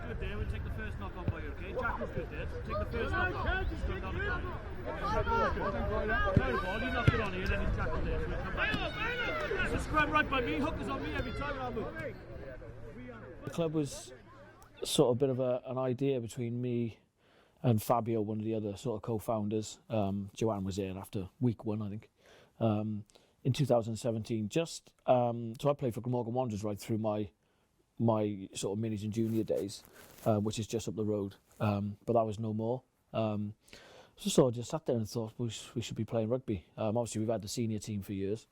good there. We'll take the first knock on by you, okay? Jack was good there. Take the first knock on. Just come down the ground. Very ball, you knocked it on here, then he's Jack was there. So we'll come back. It's a scrum right by me. Hook is on me every time and I'll move. The club was sort of a bit of an idea between me and Fabio, one of the other sort of co-founders. Joanne was there after week 1, I think, in 2017. So I played for Glamorgan Wanderers right through my sort of minis and junior days, which is just up the road, but that was no more. So sort of just sat there and thought we should be playing rugby. Obviously we've had the senior team for years,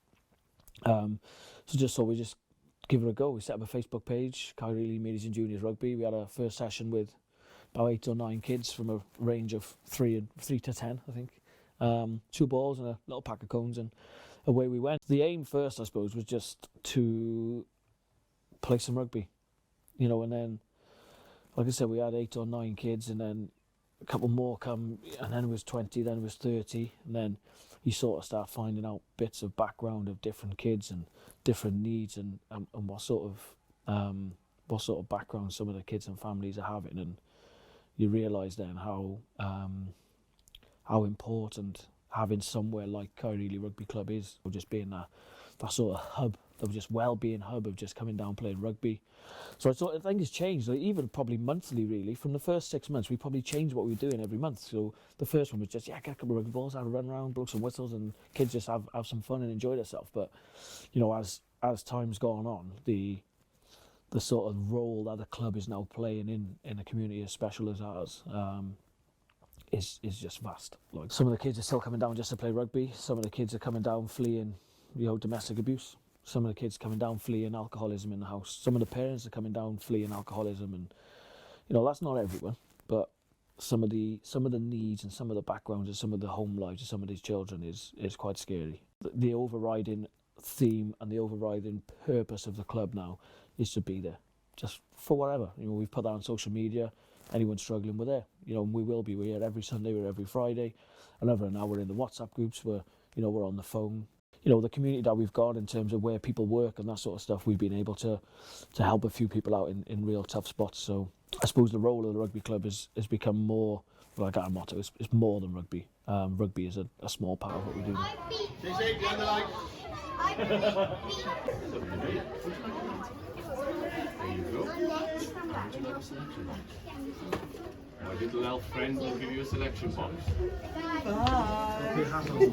so just thought we just give it a go. We set up a Facebook page, Caerau Ely Minis and Juniors Rugby. We had our first session with about 8 or 9 kids from a range of 3 to 10, I think. 2 balls and a little pack of cones, and away we went. The aim first, I suppose, was just to play some rugby, you know, and then, like I said, we had 8 or 9 kids, and then a couple more come, and then it was 20, then it was 30, and then you sort of start finding out bits of background of different kids and different needs, and what sort of background some of the kids and families are having, and you realise then how important having somewhere like Caerau Ely Rugby Club is, or just being that sort of hub, of just well-being hub of just coming down playing rugby. So I think it's changed, like even probably monthly really. From the first 6 months, we probably changed what we were doing every month. So the first one was just, get a couple of rugby balls, have a run around, blow some whistles, and kids just have some fun and enjoy themselves. But, you know, as time's gone on, the sort of role that the club is now playing in a community as special as ours, is just vast. Like, some of the kids are still coming down just to play rugby. Some of the kids are coming down fleeing, you know, domestic abuse. Some of the kids coming down fleeing alcoholism in the house. Some of the parents are coming down fleeing alcoholism, and you know that's not everyone, but some of the needs and some of the backgrounds and some of the home lives of some of these children is quite scary. The overriding theme and the overriding purpose of the club now is to be there, just for whatever. You know, we've put that on social media. Anyone struggling, we're there. You know, and we will be. We're here every Sunday, we're every Friday. And over an hour in the WhatsApp groups, we're on the phone. You know, the community that we've got in terms of where people work and that sort of stuff, we've been able to help a few people out in real tough spots. So I suppose the role of the rugby club has become more, well, I got a motto, it's more than rugby. Rugby is a small part of what we do. There you go. My little elf friend will give you a selection box.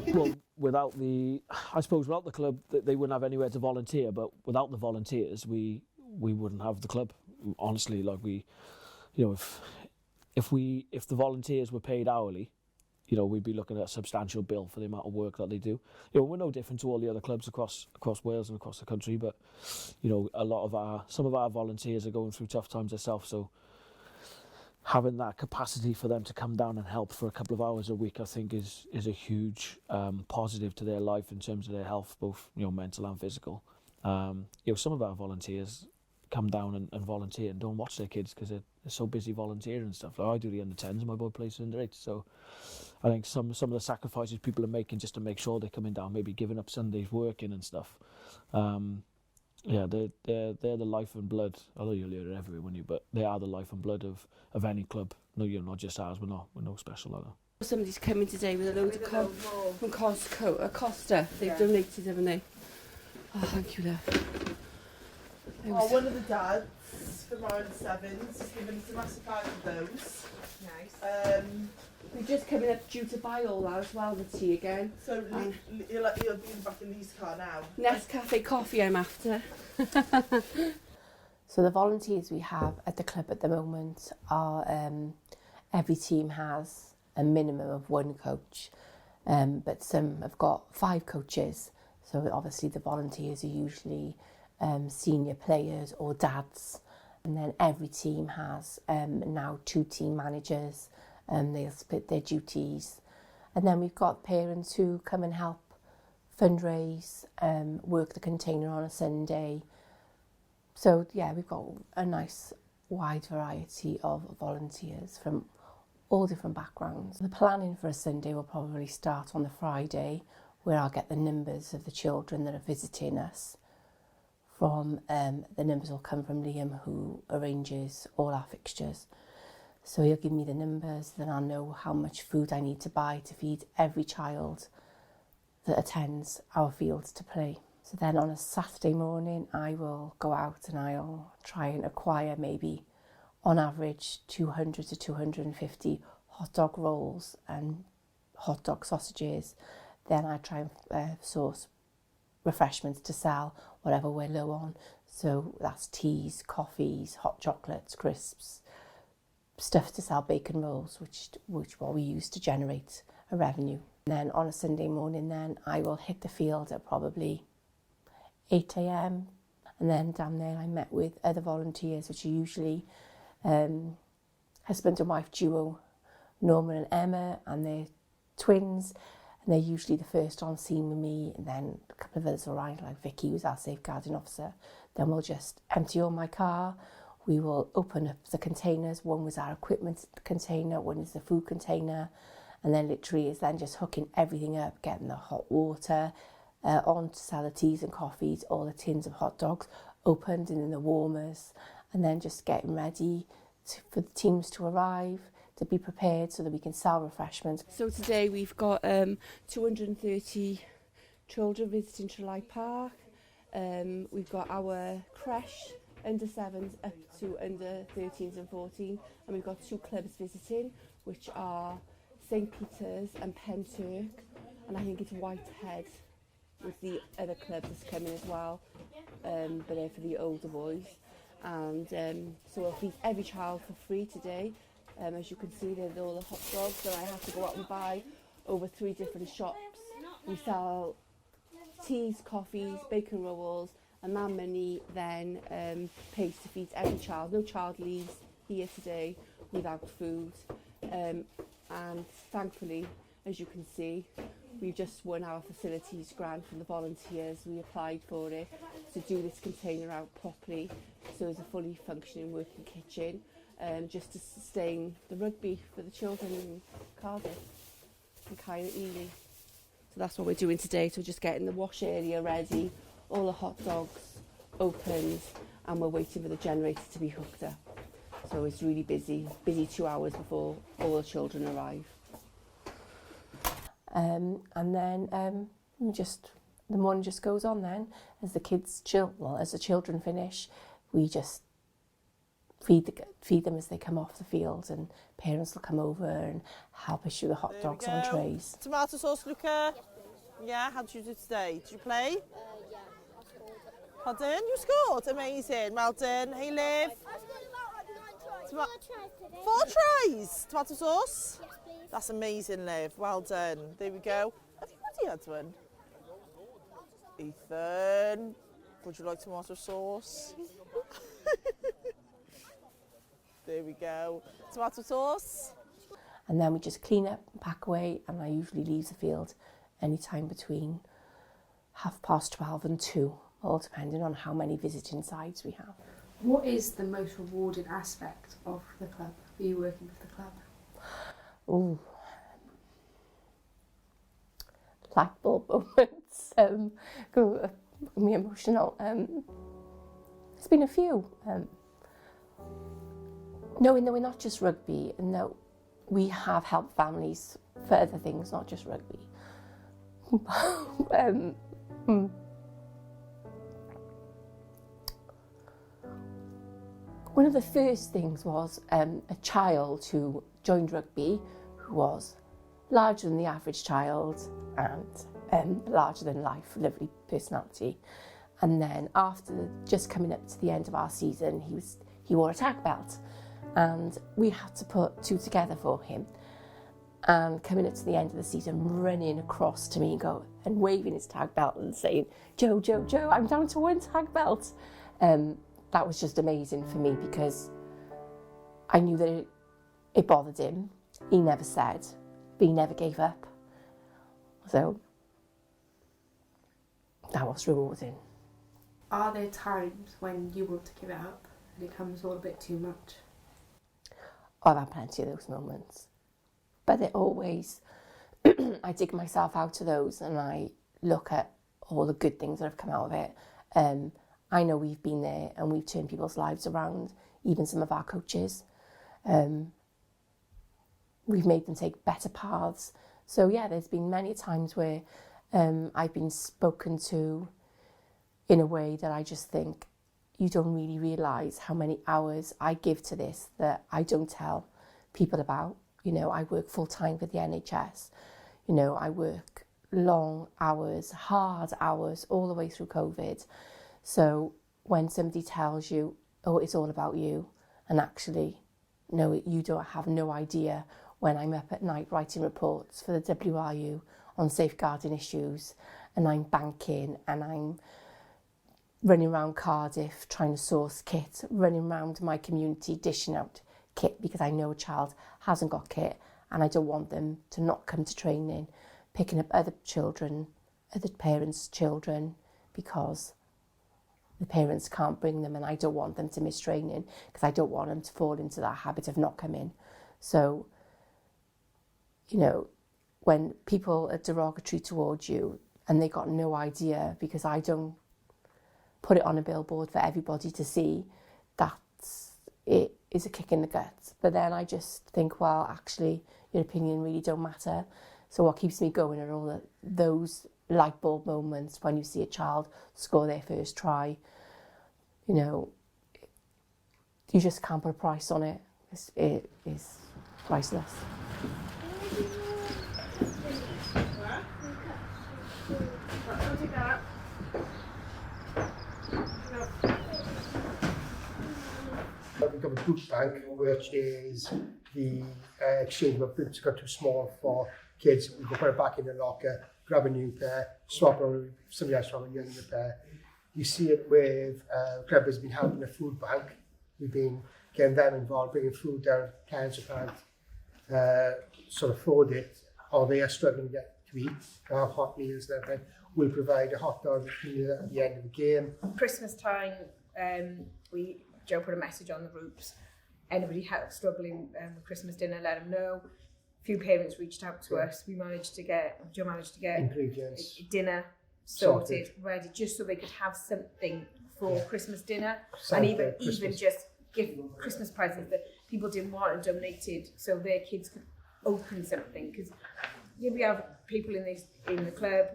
Well, without the club, they wouldn't have anywhere to volunteer. But without the volunteers, we wouldn't have the club. Honestly, like if the volunteers were paid hourly, you know, we'd be looking at a substantial bill for the amount of work that they do. You know, we're no different to all the other clubs across Wales and across the country, but you know, some of our volunteers are going through tough times themselves, so having that capacity for them to come down and help for a couple of hours a week, I think is a huge positive to their life in terms of their health, both, you know, mental and physical. You know, some of our volunteers come down and volunteer and don't watch their kids because they're so busy volunteering and stuff. Like I do the under 10s and my boy plays under 8s, so I think some of the sacrifices people are making just to make sure they're coming down, maybe giving up Sundays working and stuff. Yeah, they're the life and blood. Although you'll hear it everywhere, won't you? But they are the life and blood of any club. No, you're not just ours. We're no special like that. Somebody's coming today with a load of corn from Costa. They've donated, haven't they? Oh, thank you, love. One of the dads from our sevens has given us a massive bag of those. Nice. We're just coming up due to buy all that as well, the tea again. So you'll be back in Lee's car now. Nescafe coffee I'm after. So the volunteers we have at the club at the moment are, every team has a minimum of 1 coach, but some have got 5 coaches. So obviously the volunteers are usually senior players or dads, and then every team has now 2 team managers, and they'll split their duties. And then we've got parents who come and help fundraise, work the container on a Sunday. So yeah, we've got a nice wide variety of volunteers from all different backgrounds. The planning for a Sunday will probably start on the Friday, where I'll get the numbers of the children that are visiting us from the numbers will come from Liam, who arranges all our fixtures. So he'll give me the numbers, then I'll know how much food I need to buy to feed every child that attends our fields to play. So then on a Saturday morning, I will go out and I'll try and acquire maybe on average 200 to 250 hot dog rolls and hot dog sausages. Then I try and source refreshments to sell, whatever we're low on. So that's teas, coffees, hot chocolates, crisps, stuff to sell, bacon rolls, which what we use to generate a revenue. And then on a Sunday morning, then I will hit the field at probably 8 a.m. And then down there I met with other volunteers, which are usually husband and wife duo, Norman and Emma, and they're twins. And they're usually the first on scene with me, and then a couple of others arrive, like Vicky, who's our safeguarding officer. Then we'll just empty all my car. We will open up the containers. One was our equipment container, one is the food container, and then literally is then just hooking everything up, getting the hot water on to sell the teas and coffees, all the tins of hot dogs opened and in the warmers, and then just getting ready for the teams to arrive, to be prepared so that we can sell refreshments. So today we've got 230 children visiting Caerau Park. We've got our creche, under 7s up to under 13s and 14, and we've got 2 clubs visiting, which are St Peter's and Penturk, and I think it's Whitehead with the other club that's coming as well, but they're for the older boys. And so we'll feed every child for free today. As you can see, there's all the hot dogs that I have to go out and buy over 3 different shops. We sell teas, coffees, bacon rolls, and that money then pays to feed every child. No child leaves here today without food. And thankfully, as you can see, we've just won our facilities grant from the volunteers. We applied for it to do this container out properly, so it's a fully functioning working kitchen. Just to sustain the rugby for the children in Cardiff and Caerau Ely. So that's what we're doing today. So just getting the wash area ready, all the hot dogs opened, and we're waiting for the generator to be hooked up. So it's really busy 2 hours before all the children arrive. And then the morning just goes on then as as the children finish. We just feed them as they come off the field, and parents will come over and help us with the hot dogs on trays. Tomato sauce, Luca? Yeah, how did you do today? Did you play? Yeah, I scored. Pardon? You scored? Amazing. Well done. Hey, Liv. I scored about 9 tries. 4 tries today. 4 tries? Tomato sauce? Yes, please. That's amazing, Liv. Well done. There we go. Have you already had one? Ethan, would you like tomato sauce? There we go. Tomato sauce. And then we just clean up and pack away, and I usually leave the field any time between 12:30 and 2, all depending on how many visiting sides we have. What is the most rewarding aspect of the club? Are you working with the club? Ooh. Light bulb moments. Me emotional. There's been a few. Knowing that we're not just rugby, and that we have helped families for other things, not just rugby. One of the first things was a child who joined rugby, who was larger than the average child and larger than life, lovely personality. And then after just coming up to the end of our season, he wore a tag belt, and we had to put 2 together for him. And coming up to the end of the season, running across to me and waving his tag belt and saying, "Joe, Joe, Joe, I'm down to 1 tag belt." That was just amazing for me, because I knew that it bothered him. He never said, but he never gave up. So that was rewarding. Are there times when you want to give it up and it becomes all a bit too much? I've had plenty of those moments, but they're always, I dig myself out of those and I look at all the good things that have come out of it, and I know we've been there and we've turned people's lives around, even some of our coaches. We've made them take better paths. So yeah, there's been many times where I've been spoken to in a way that I just think, you don't really realise how many hours I give to this that I don't tell people about. You know, I work full time for the NHS. You know, I work long hours, hard hours, all the way through COVID. So when somebody tells you, oh, it's all about you, and actually, no, you don't have no idea when I'm up at night writing reports for the WRU on safeguarding issues, and I'm banking, and I'm running around Cardiff trying to source kit, running around my community dishing out kit because I know a child hasn't got kit and I don't want them to not come to training, picking up other children, other parents' children, because the parents can't bring them, and I don't want them to miss training because I don't want them to fall into that habit of not coming. So, you know, when people are derogatory towards you and they got no idea because I don't put it on a billboard for everybody to see, it is a kick in the guts. But then I just think, well, actually, your opinion really don't matter. So what keeps me going are all those light bulb moments when you see a child score their first try. You know, you just can't put a price on it. It is priceless. We've got a boot bank, which is the exchange where boots got too small for kids. We can put it back in the locker, grab a new pair, swap it on somebody else from a younger pair. You see it with Club has been helping a food bank. We've been getting them involved, bringing food down. Parents who can't sort of afford it, or they are struggling to get to eat, have hot meals and everything. We'll provide a hot dog meal at the end of the game. Christmas time, Joe put a message on the groups. Anybody struggling with Christmas dinner, let them know. A few parents reached out to us. Joe managed to get ingredients, dinner sorted, ready, just so they could have something for Christmas dinner. And even just give Christmas presents that people didn't want and donated so their kids could open something. Because we have people in the club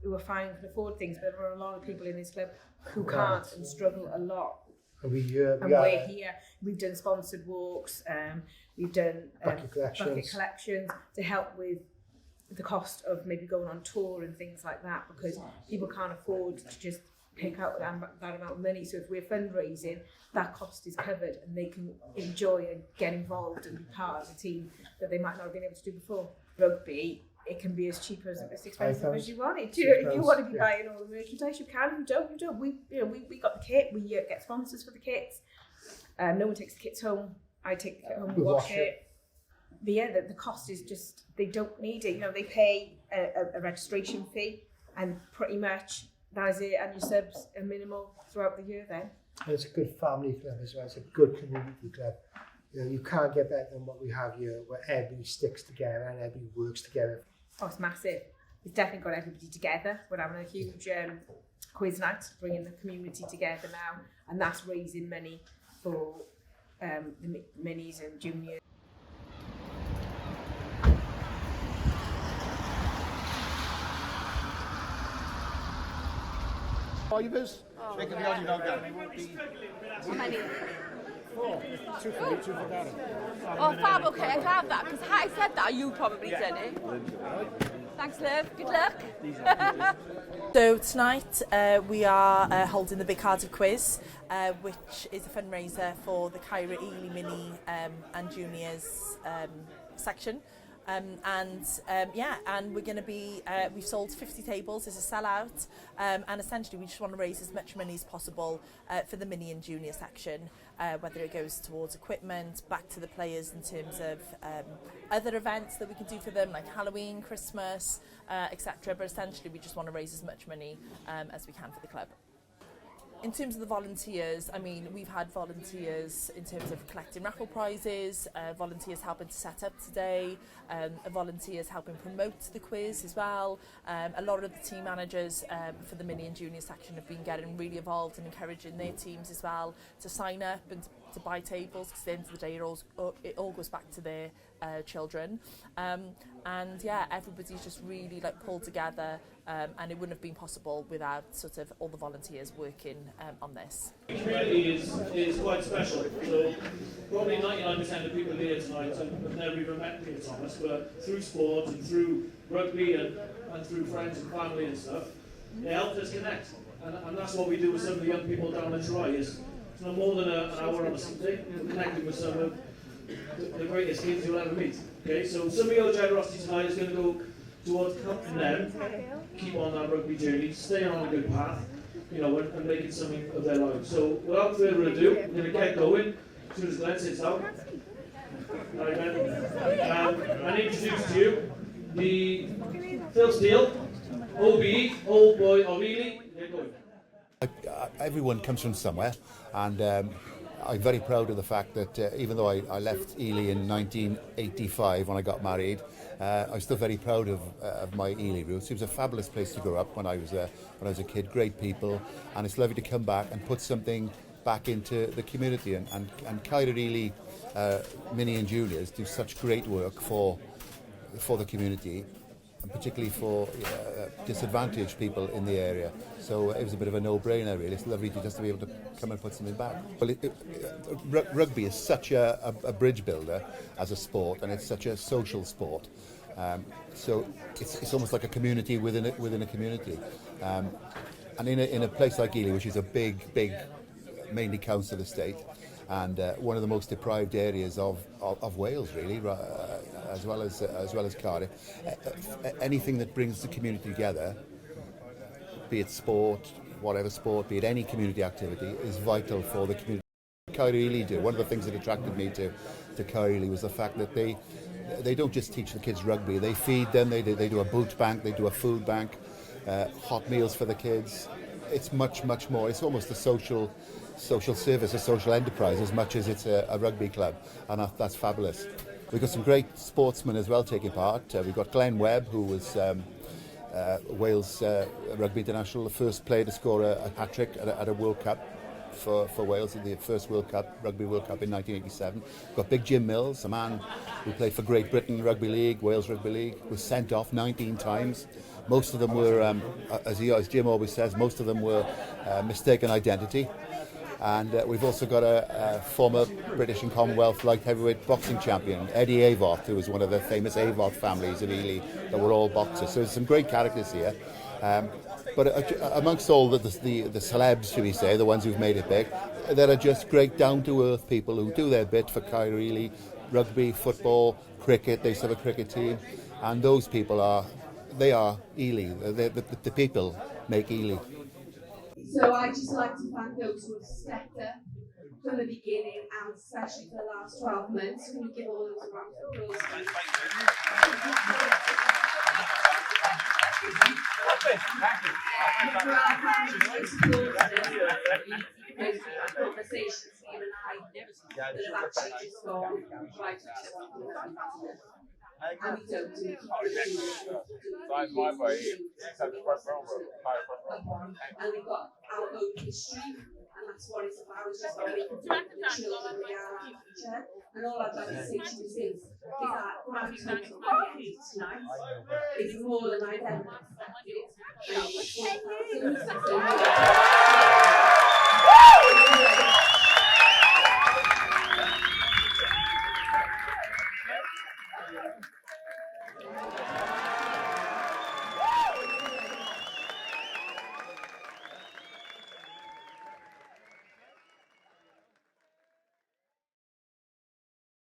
who are fine, can afford things, but there are a lot of people in this club who can't and struggle a lot. And we're here. We've done sponsored walks. We've done bucket collections to help with the cost of maybe going on tour and things like that, because people can't afford to just pick out that amount of money. So if we're fundraising, that cost is covered and they can enjoy and get involved and be part of the team that they might not have been able to do before. Rugby, it can be as cheap as expensive as you want it to. If you want to be buying all the merchandise, you can. If you don't, you don't. We got the kit. We get sponsors for the kits. No one takes the kits home. I take the kit home and wash it. But yeah, the cost is just, they don't need it. You know, they pay a registration fee, and pretty much that is it. And your subs are minimal throughout the year then. And it's a good family club as well. It's a good community club. You know, you can't get better than what we have here, where everybody sticks together and everybody works together. Oh, it's massive. It's definitely got everybody together. We're having a huge quiz night, bringing the community together now, and that's raising money for the minis and juniors. Drivers? How many? 2 for me, 2 for Darren. Oh, fab, okay, I can have that, because had I said that, you probably done it. Thanks, Liv. Good luck. So tonight we are holding the Big Cardiff Quiz, which is a fundraiser for the Caerau Ely Mini and Juniors section. And we're going to be, we've sold 50 tables as a sellout, and essentially we just want to raise as much money as possible for the mini and junior section, whether it goes towards equipment, back to the players in terms of other events that we can do for them, like Halloween, Christmas, etc. But essentially we just want to raise as much money as we can for the club. In terms of the volunteers, I mean, we've had volunteers in terms of collecting raffle prizes, volunteers helping to set up today, volunteers helping promote the quiz as well. A lot of the team managers for the mini and junior section have been getting really involved and encouraging their teams as well to sign up and to buy tables, because at the end of the day it all goes back to their children. And yeah, everybody's just really like pulled together, and it wouldn't have been possible without sort of all the volunteers working on this. The community is quite special. So probably 99% of people here tonight have never even met Peter Thomas, but through sport and through rugby and through friends and family and stuff, it helped us connect. And that's what we do with some of the young people down in Caerau. It's no more than an hour on a Sunday, connecting with some of the greatest kids you'll ever meet. Okay, so some of your generosity tonight is going to go towards helping them keep on that rugby journey, stay on a good path, you know, and making something of their lives. So without further ado, I'm going to get going as soon as Glenn sits down. Right, Glenn. And introduce to you the Phil Steele, OBE, Old Boy of Ely. Get going. Everyone comes from somewhere, and I'm very proud of the fact that even though I left Ely in 1985 when I got married, I'm still very proud of my Ely roots. It was a fabulous place to grow up when I was a kid. Great people, and it's lovely to come back and put something back into the community. And Caerau Ely Mini and Juniors do such great work for the community, and particularly for disadvantaged people in the area. So it was a bit of a no-brainer, really. It's lovely to be able to come and put something back. Well, rugby is such a bridge builder as a sport, and it's such a social sport. So it's almost like a community within a community. And in a place like Ely, which is a big, mainly council estate, and one of the most deprived areas of Wales, really, as well as Cardiff. Anything that brings the community together, be it sport, whatever sport, be it any community activity, is vital for the community. Caerau Ely do. One of the things that attracted me to Caerau Ely was the fact that they don't just teach the kids rugby. They feed them. They do a boot bank. They do a food bank. Hot meals for the kids. It's much more. It's almost a social service, a social enterprise, as much as it's a rugby club, and that's fabulous. We've got some great sportsmen as well taking part. We've got Glenn Webb, who was Wales Rugby International, the first player to score a hat-trick at a World Cup for Wales, in the first Rugby World Cup in 1987. We've got Big Jim Mills, a man who played for Great Britain Rugby League, Wales Rugby League, was sent off 19 times. Most of them were, as Jim always says, most of them were mistaken identity. And we've also got a former British and Commonwealth light heavyweight boxing champion, Eddie Avoth, who was one of the famous Avoth families in Ely that were all boxers. So there's some great characters here. But amongst all the celebs, should we say, the ones who've made it big, there are just great down-to-earth people who do their bit for Caerau Ely, rugby, football, cricket. They have a cricket team, and those people are Ely. The people make Ely. So I'd just like to thank those who have stepped up from the beginning, and especially for the last 12 months. Can we give all those a round of applause? Conversations, you and I, that have actually just gone right up to and we don't do it. And we've got our own history, and that's what it's about. It's just about making the children they are our future. And all I'd like to say to you is that grand total tonight is more than I've ever expected.